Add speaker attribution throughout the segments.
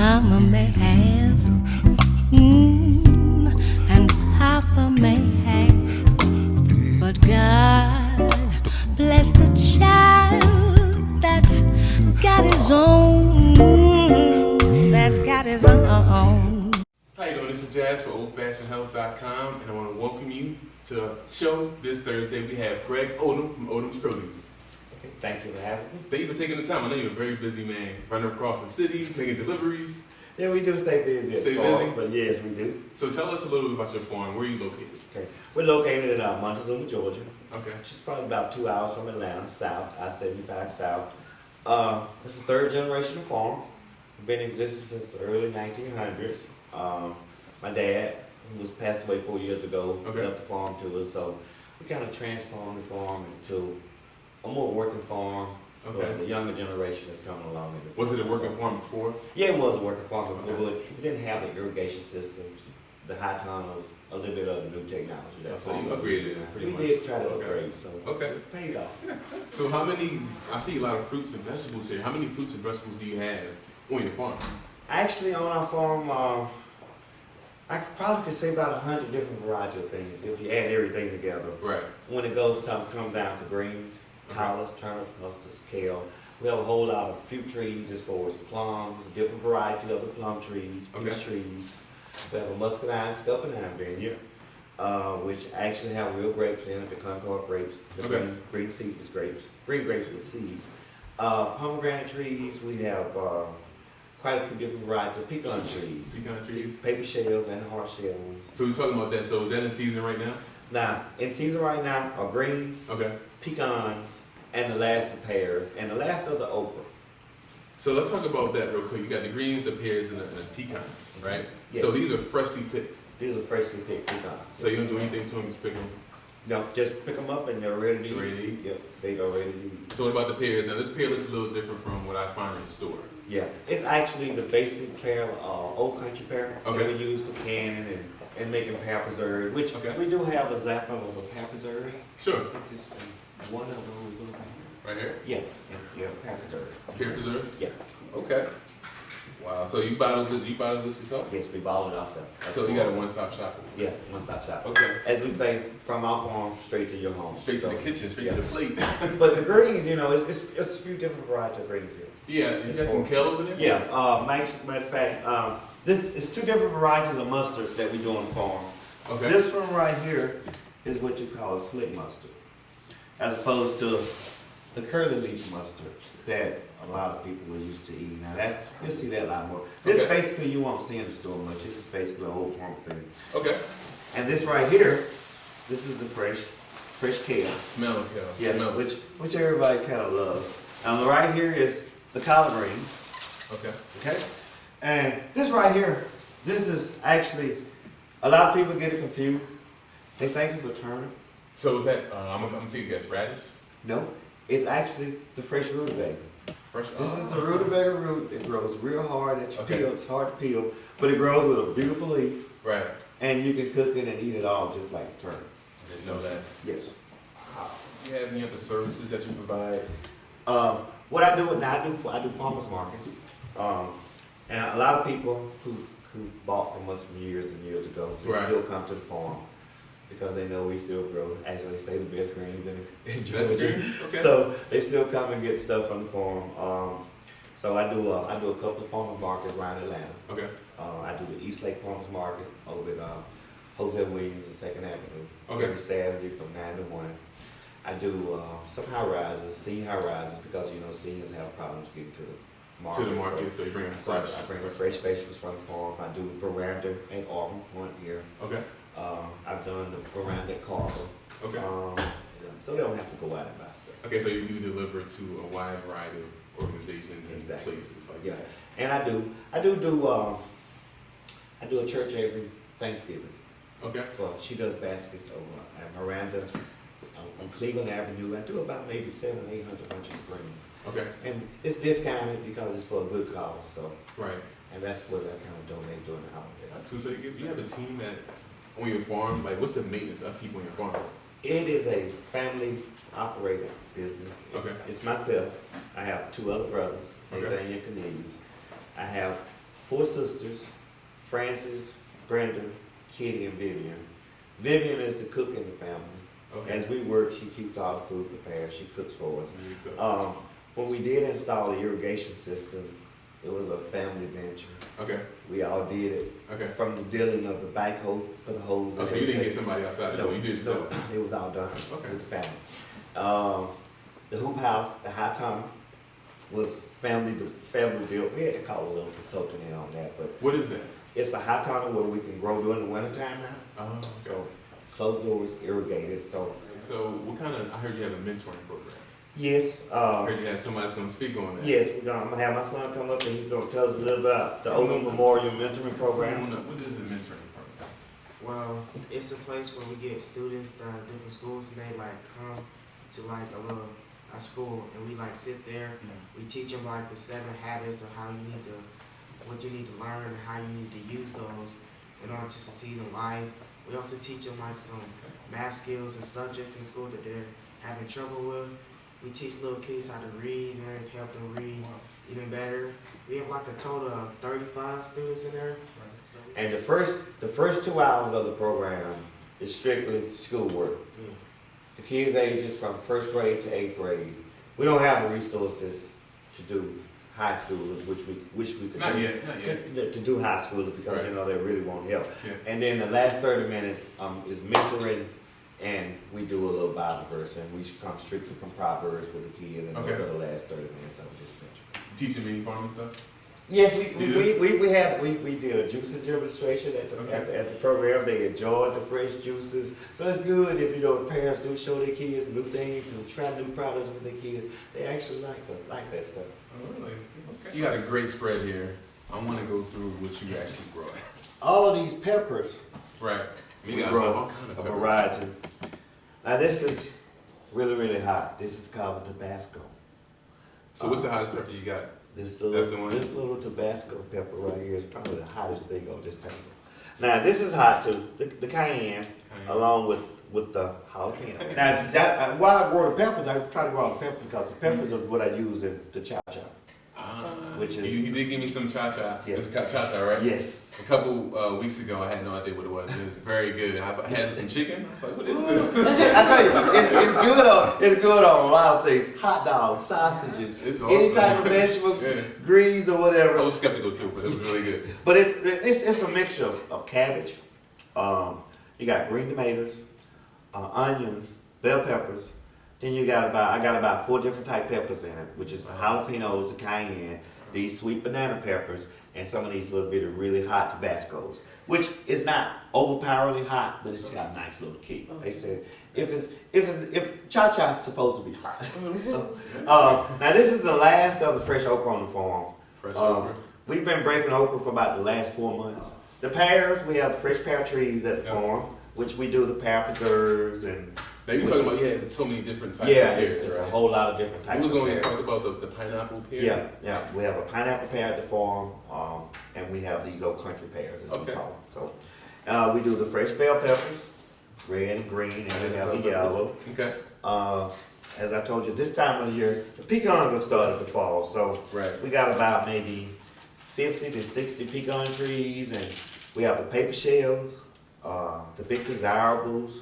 Speaker 1: Mama may have, and Papa may have, but God bless the child that's got his own, that's got his own.
Speaker 2: How you doing? This is Jazz for OldFashionedHealth.com, and I want to welcome you to the show this Thursday. We have Greg Odom from Odom's Produce.
Speaker 3: Okay, thank you for having me.
Speaker 2: Thank you for taking the time. I know you're a very busy man, running across the city, making deliveries.
Speaker 3: Yeah, we do stay busy.
Speaker 2: Stay busy?
Speaker 3: But yes, we do.
Speaker 2: So tell us a little bit about your farm. Where are you located?
Speaker 3: Okay, we're located in Montezuma, Georgia.
Speaker 2: Okay.
Speaker 3: Which is probably about 2 hours from Atlanta, south, I-75 south. It's a third generation farm. We've been in existence since the early 1900s. My dad, who was passed away 4 years ago, left the farm to us, so we kind of transformed the farm into a more working farm.
Speaker 2: Okay.
Speaker 3: So the younger generation is coming along.
Speaker 2: Was it a working farm before?
Speaker 3: Yeah, it was a working farm before, but it didn't have the irrigation systems, the high tunnels, a little bit of the new technology.
Speaker 2: So you upgraded it pretty much.
Speaker 3: We did try to upgrade, so it paid off.
Speaker 2: So how many, I see a lot of fruits and vegetables here. How many fruits and vegetables do you have on your farm?
Speaker 3: Actually, on our farm, I probably could say about 100 different varieties of things if you add everything together.
Speaker 2: Right.
Speaker 3: When it comes down to greens, collards, turnips, mustards, kale, we have a whole lot of fruit trees as far as plums, different varieties of the plum trees, peach trees. We have a muscadine, scuppernine vineyard, which actually have real grapes in it, the Concord grapes, the green seedless grapes, green grapes with seeds. Pomegranate trees, we have quite a few different varieties of pecan trees.
Speaker 2: Pecan trees?
Speaker 3: Paper shell and hard shell ones.
Speaker 2: So we're talking about that. So is that in season right now?
Speaker 3: Now, in season right now are greens, pecans, and the last of pears, and the last of the okra.
Speaker 2: So let's talk about that real quick. You got the greens, the pears, and the pecans, right?
Speaker 3: Yes.
Speaker 2: So these are freshly picked.
Speaker 3: These are freshly picked pecans.
Speaker 2: So you don't do anything to them, just pick them?
Speaker 3: No, just pick them up and they're ready to eat.
Speaker 2: Ready to eat?
Speaker 3: Yep, they are ready to eat.
Speaker 2: So what about the pears? Now this pear looks a little different from what I find in the store.
Speaker 3: Yeah, it's actually the basic pear, Old Country pear that we use for canning and making pear preserve, which we do have a example of a pear preserve.
Speaker 2: Sure.
Speaker 3: I think it's one of those over here.
Speaker 2: Right here?
Speaker 3: Yes, yeah, pear preserve.
Speaker 2: Pear preserve?
Speaker 3: Yeah.
Speaker 2: Okay. Wow, so you bottled this yourself?
Speaker 3: Yes, we bottle it ourselves.
Speaker 2: So you got a one-stop shop?
Speaker 3: Yeah, one-stop shop.
Speaker 2: Okay.
Speaker 3: As we say, from our farm straight to your home.
Speaker 2: Straight to the kitchen, straight to the plate.
Speaker 3: But the greens, you know, it's a few different varieties of greens here.
Speaker 2: Yeah, you got some kale over there?
Speaker 3: Yeah, matter of fact, this is two different varieties of mustards that we do on the farm.
Speaker 2: Okay.
Speaker 3: This one right here is what you call a slick mustard, as opposed to the curly leaf mustard that a lot of people are used to eating. Now you'll see that a lot more. This basically you won't see in the store much. This is basically an old farm thing. Okay. And this right here, this is the fresh kale.
Speaker 2: Smell of kale.
Speaker 3: Yeah, which everybody kind of loves. Now the right here is the collard green.
Speaker 2: Okay.
Speaker 3: Okay. And this right here, this is actually, a lot of people get it confused. They think it's a turnip.
Speaker 2: So is that, I'm gonna take a guess, radish?
Speaker 3: No, it's actually the fresh rutabaga. This is the rutabaga root. It grows real hard at your peel. It's hard to peel, but it grows with a beautiful leaf. Right. And you can cook it and eat it all just like a turnip.
Speaker 2: I didn't know that.
Speaker 3: Yes.
Speaker 2: Wow. Do you have any other services that you provide?
Speaker 3: What I do now, I do farmers markets. And a lot of people who bought from us from years and years ago, they still come to the farm because they know we still grow, as they say, the best greens in Georgia. So they still come and get stuff from the farm. So I do a couple of farmers markets around Atlanta. Okay. I do the East Lake Farmers Market over at Jose Williams and Second Avenue. Every Saturday from 9 to 1. I do some high rises, senior high rises, because you know seniors have problems getting to the market.
Speaker 2: To the market, so you bring them fresh.
Speaker 3: I bring the fresh vegetables from the farm. I do veranda and Auburn one here. Okay. I've done the veranda at Carver. Okay. So they don't have to go out and buy stuff.
Speaker 2: Okay, so you do deliver to a wide variety of organizations and places like that.
Speaker 3: And I do a church every Thanksgiving. Okay. She does baskets over at Miranda on Cleveland Avenue. I do about maybe 700 to 800 bunches of green. Okay. And it's discounted because it's for a good cause. So. Right. And that's what I kind of donate during the holiday.
Speaker 2: So do you have a team on your farm? Like, what's the maintenance of people on your farm?
Speaker 3: It is a family operated business. It's myself. I have 2 other brothers, Nathaniel and Cornelius. I have 4 sisters, Frances, Brenda, Kitty, and Vivian. Vivian is the cook in the family.
Speaker 2: Okay.
Speaker 3: As we work, she keeps all the food prepared. She cooks for us.
Speaker 2: There you go.
Speaker 3: When we did install the irrigation system, it was a family venture.
Speaker 2: Okay.
Speaker 3: We all did it.
Speaker 2: Okay.
Speaker 3: From the dealing of the backhoe for the hose.
Speaker 2: Oh, so you didn't get somebody outside to do it, you did it yourself?
Speaker 3: It was all done
Speaker 2: Okay.
Speaker 3: with the family. The hoop house, the high tunnel, was family built. We had to call a little consultant in on that, but
Speaker 2: What is that?
Speaker 3: it's a high tunnel where we can grow during the wintertime now.
Speaker 2: Oh, okay.
Speaker 3: So closed doors, irrigated. So
Speaker 2: So what kind of, I heard you have a mentoring program.
Speaker 3: yes,
Speaker 2: I heard you had somebody that's gonna speak on that.
Speaker 3: yes, I'm gonna have my son come up and he's gonna tell us a little about the Odom Memorial Mentoring Program.
Speaker 2: What is the mentoring program?
Speaker 4: Well, it's a place where we get students that are different schools and they like come to like our school and we like sit there. We teach them like the 7 habits of how you need to, what you need to learn and how you need to use those in order to succeed in life. We also teach them like some math skills and subjects in school that they're having trouble with. We teach little kids how to read and help them read even better. We have like a total of 35 students in there. So we-
Speaker 3: And the first 2 hours of the program is strictly schoolwork.
Speaker 4: Yeah.
Speaker 3: The kids' ages from 1st grade to 8th grade. We don't have the resources to do high schoolers, which we could
Speaker 2: Not
Speaker 3: do.
Speaker 2: yet.
Speaker 3: To do high schoolers because
Speaker 2: Right.
Speaker 3: they really won't help.
Speaker 2: Yeah.
Speaker 3: And then the last 30 minutes is mentoring, and we do a little Bible verse, and we come strictly from Proverbs with the kids, and
Speaker 2: Okay.
Speaker 3: those are the last 30 minutes of this mentoring.
Speaker 2: Teaching mini farming stuff?
Speaker 3: Yes,
Speaker 2: You do?
Speaker 3: we did a juicing demonstration at the
Speaker 2: Okay.
Speaker 3: at the program. They enjoyed the fresh juices, so it's good if parents do show their kids new things and try new products with their kids. They actually like that stuff.
Speaker 2: Oh, really? Okay. You got a great spread here. I want to go through what you actually grow.
Speaker 3: All of these peppers,
Speaker 2: Right.
Speaker 3: we
Speaker 2: You got
Speaker 3: grow
Speaker 2: all kind of
Speaker 3: a
Speaker 2: peppers.
Speaker 3: variety. Now this is really hot. This is called Tabasco.
Speaker 2: So what's the hottest pepper you got?
Speaker 3: This
Speaker 2: That's the one?
Speaker 3: This little Tabasco pepper right here is probably the hottest thing on this table. Now this is hot too. The cayenne, along with the jalapeno. Now while I grow the peppers, I try to grow all the peppers because the peppers are what I use in the cha-cha. Which is-
Speaker 2: you did give me some cha-cha.
Speaker 3: Yes.
Speaker 2: It's cha-cha, right?
Speaker 3: Yes.
Speaker 2: A couple weeks ago, I had no idea what it was. It was very good. I had some chicken. I was like, what is this?
Speaker 3: I tell you, it's good on a lot of things. Hot dogs, sausages,
Speaker 2: It's
Speaker 3: any
Speaker 2: awesome.
Speaker 3: type of vegetable,
Speaker 2: Yeah.
Speaker 3: greens or whatever.
Speaker 2: I was skeptical too, but it was really good.
Speaker 3: But it's a mixture of cabbage. You got green tomatoes, onions, bell peppers. Then I got about 4 different type peppers in it, which is the jalapenos, the cayenne, these sweet banana peppers, and some of these little bit of really hot Tabascos, which is not overpoweringly hot, but it's got a nice little kick. They said if cha-cha's supposed to be hot. So now this is the last of the fresh okra on the farm.
Speaker 2: Fresh okra.
Speaker 3: We've been breaking okra for about the last 4 months. The pears, we have fresh pear trees at the farm, which we do the pear preserves and.
Speaker 2: Now you talking about so many different types
Speaker 3: Yeah,
Speaker 2: of pears,
Speaker 3: it's
Speaker 2: right?
Speaker 3: a whole lot of different types.
Speaker 2: Who was
Speaker 3: of
Speaker 2: going to
Speaker 3: pears.
Speaker 2: talk about the pineapple pear?
Speaker 3: Yeah, we have a pineapple pear at the farm, and we have these old country pears as we
Speaker 2: Okay.
Speaker 3: call them. So we do the fresh bell peppers, red and green, and we have the yellow.
Speaker 2: Okay.
Speaker 3: As I told you, this time of the year, the pecans have started to fall. So
Speaker 2: Right.
Speaker 3: we got about maybe 50 to 60 pecan trees, and we have the paper shells, the big desirables.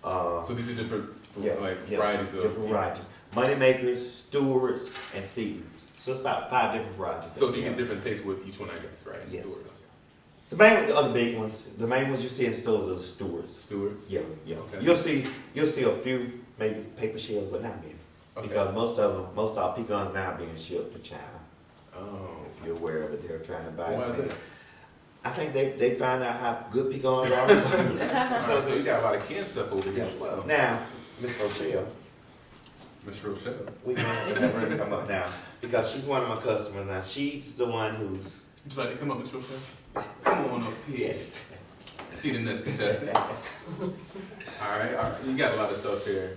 Speaker 2: So these are different varieties of.
Speaker 3: different varieties. Money makers, stewards, and seasons. So it's about 5 different varieties.
Speaker 2: So
Speaker 3: that
Speaker 2: do
Speaker 3: we
Speaker 2: you
Speaker 3: have.
Speaker 2: get different tastes with each one, I guess, right?
Speaker 3: Yes.
Speaker 2: Stewards.
Speaker 3: The other big ones, the main ones you see in stores are the stewards.
Speaker 2: Stewards?
Speaker 3: Yeah.
Speaker 2: Okay.
Speaker 3: You'll see a few maybe paper shells, but not many.
Speaker 2: Okay.
Speaker 3: Because most of our pecans now being shipped to China.
Speaker 2: Oh.
Speaker 3: If you're aware of it, they're trying to buy.
Speaker 2: Why is
Speaker 3: it.
Speaker 2: that?
Speaker 3: I think they find out how good pecans are.
Speaker 2: So you got a lot of canned stuff over here as well.
Speaker 3: Now, Miss Rochelle,
Speaker 2: Miss Rochelle.
Speaker 3: we can have her come up now because she's one of my customers now. She's the one who's
Speaker 2: Would you like to come up, Miss Rochelle? Come on up here.
Speaker 3: yes.
Speaker 2: Be the next contestant. All right. You got a lot of stuff here.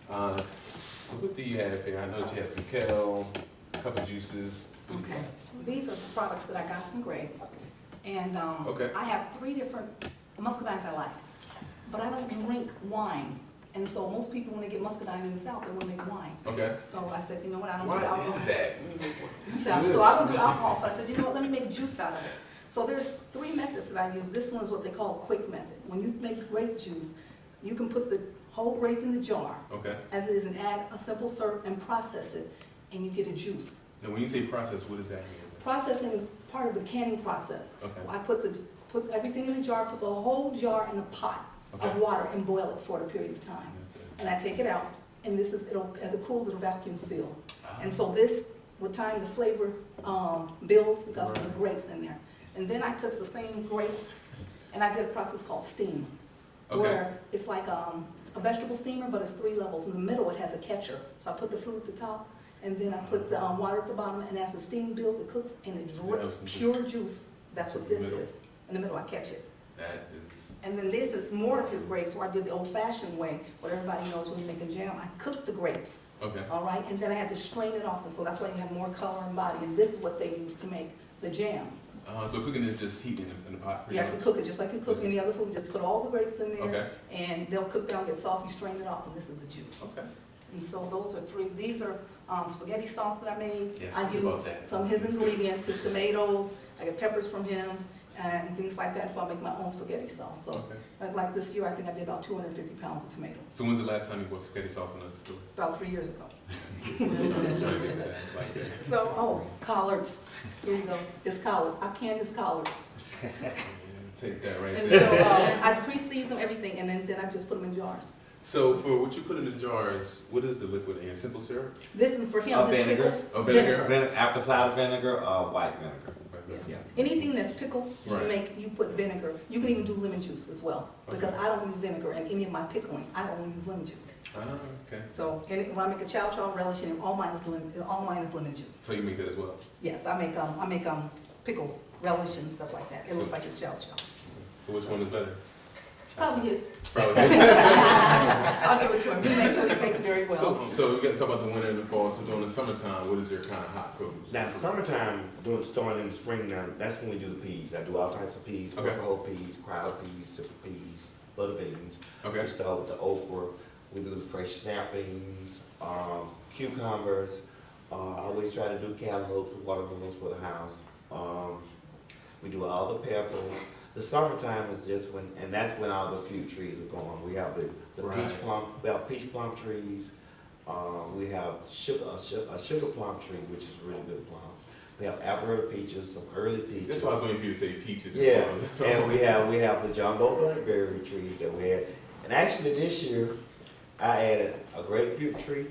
Speaker 2: So what do you have here? I know that you have some kale, a couple juices.
Speaker 5: Okay, these are the products that I got from Greg. And
Speaker 2: Okay.
Speaker 5: I have 3 different muscadines I like. But I don't drink wine And so most people, when they get muscadine in the South, they want to make wine.
Speaker 2: Okay.
Speaker 5: So I said, you know what, I don't do
Speaker 2: What
Speaker 5: alcohol.
Speaker 2: is that?
Speaker 5: So I don't do alcohol, so I said, you know what, let me make juice out of it. So there's 3 methods that I use. This one is what they call a quick method. When you make grape juice, you can put the whole grape in the jar,
Speaker 2: Okay.
Speaker 5: as it is, and add a simple syrup and process it, and you get a juice.
Speaker 2: Now, when you say process, what does that mean?
Speaker 5: Processing is part of the canning process.
Speaker 2: Okay.
Speaker 5: I put everything in the jar, put the whole jar in a pot of
Speaker 2: Okay.
Speaker 5: water and boil it for a period of time. And I take it out, and this is, as it cools, it'll vacuum seal. And so this, with time, the flavor builds because of the grapes in there. And then I took the same grapes, and I did a process called steam,
Speaker 2: Okay.
Speaker 5: where it's like a vegetable steamer, but it's 3 levels. In the middle, it has a catcher. So I put the fruit at the top, and then I put the water at the bottom, and as the steam builds, it cooks, and it drips pure juice. That's what this is. In the middle, I catch it.
Speaker 2: That is.
Speaker 5: And then this is more of his grapes, where I did the old-fashioned way, what everybody knows when you make a jam. I cook the grapes,
Speaker 2: Okay.
Speaker 5: all right? And then I had to strain it off, and so that's why you have more color and body. And this is what they use to make the jams.
Speaker 2: So cooking is just heat in the pot.
Speaker 5: You have to cook it just like you cook any other food. Just put all the grapes in there,
Speaker 2: Okay.
Speaker 5: and they'll cook down, get soft, you strain it off, and this is the juice.
Speaker 2: Okay.
Speaker 5: And so those are 3. These are spaghetti sauce that I made.
Speaker 2: Yes,
Speaker 5: I
Speaker 2: tell me about
Speaker 5: used
Speaker 2: that.
Speaker 5: some of his ingredients, his tomatoes, I get peppers from him, and things like that, so I make my own spaghetti sauce. So,
Speaker 2: Okay.
Speaker 5: like this year, I think I did about 250 pounds of tomatoes,
Speaker 2: So when's the last time you bought spaghetti sauce in the store?
Speaker 5: about 3 years ago.
Speaker 2: I'm trying to get that, like that.
Speaker 5: So, collards, here you go, it's collards, I canned his collards.
Speaker 2: Take that right
Speaker 5: And
Speaker 2: there.
Speaker 5: so, I pre-season everything, and then I just put them in jars.
Speaker 2: So for what you put in the jars, what is the liquid in here? Simple syrup?
Speaker 5: This is for him, his
Speaker 3: Vinegar.
Speaker 5: pickles.
Speaker 2: Oh, vinegar.
Speaker 3: Apple cider vinegar, white vinegar.
Speaker 5: Yeah. Anything that's pickled,
Speaker 2: Right.
Speaker 5: you put vinegar. You can even do lemon juice as well, because I don't use vinegar in any of my pickling. I only use lemon juice.
Speaker 2: Ah, okay.
Speaker 5: So, and when I make a chow chow relish, and all mine is lemon juice.
Speaker 2: So you make that as well?
Speaker 5: Yes, I make pickles, relish and stuff like that. It looks like it's chow chow.
Speaker 2: So which one is better?
Speaker 5: Probably is.
Speaker 2: Probably.
Speaker 5: I'll give it to him. He makes very well.
Speaker 2: So we got to talk about the winter and the fall. So during the summertime, what is your kind of hot produce?
Speaker 3: Now, summertime, starting in the spring now, that's when we do the peas. I do all types of peas,
Speaker 2: Okay.
Speaker 3: purple whole peas, crowd peas, triple peas, butter beans.
Speaker 2: Okay.
Speaker 3: We start with the okra, we do the fresh snap beans, cucumbers. I always try to do cantaloupes with watermelons for the house. We do all the peppers. The summertime is just when, and that's when all the fruit trees are going. We have the
Speaker 2: Right.
Speaker 3: peach plum trees. We have a sugar plum tree, which is really good plum. We have Alberta peaches, some early peaches.
Speaker 2: That's why I was waiting for you to say peaches.
Speaker 3: Yeah, and we have the jumbo blackberry trees that we had. And actually this year, I added a grapefruit tree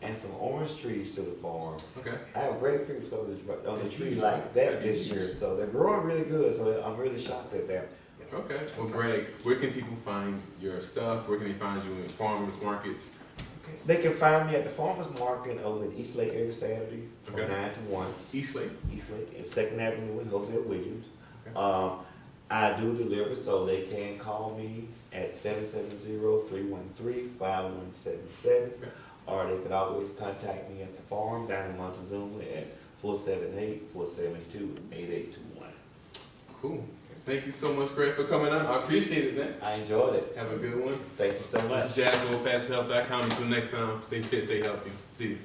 Speaker 3: and some orange trees to the farm.
Speaker 2: Okay.
Speaker 3: I have grapefruits on the tree like that this year, so they're growing really good, so I'm really shocked at that.
Speaker 2: Okay. Well, Greg, where can people find your stuff? Where can they find you in farmers markets?
Speaker 3: They can find me at the farmer's market over in East Lake every Saturday from
Speaker 2: Okay.
Speaker 3: 9 to 1.
Speaker 2: East Lake.
Speaker 3: East Lake, it's 2nd Avenue in Jose Williams.
Speaker 2: Okay.
Speaker 3: I do deliver, so they can call me at 770-313-5177,
Speaker 2: Okay.
Speaker 3: or they could always contact me at the farm down in Montezuma at 478-472-8821.
Speaker 2: Cool. Thank you so much, Greg, for coming out. I appreciate it, man.
Speaker 3: I enjoyed it.
Speaker 2: Have a good one.
Speaker 3: Thank you so
Speaker 2: This
Speaker 3: much.
Speaker 2: is Jasmine with FastHealth.com. Until next time, stay fit, stay healthy. See you.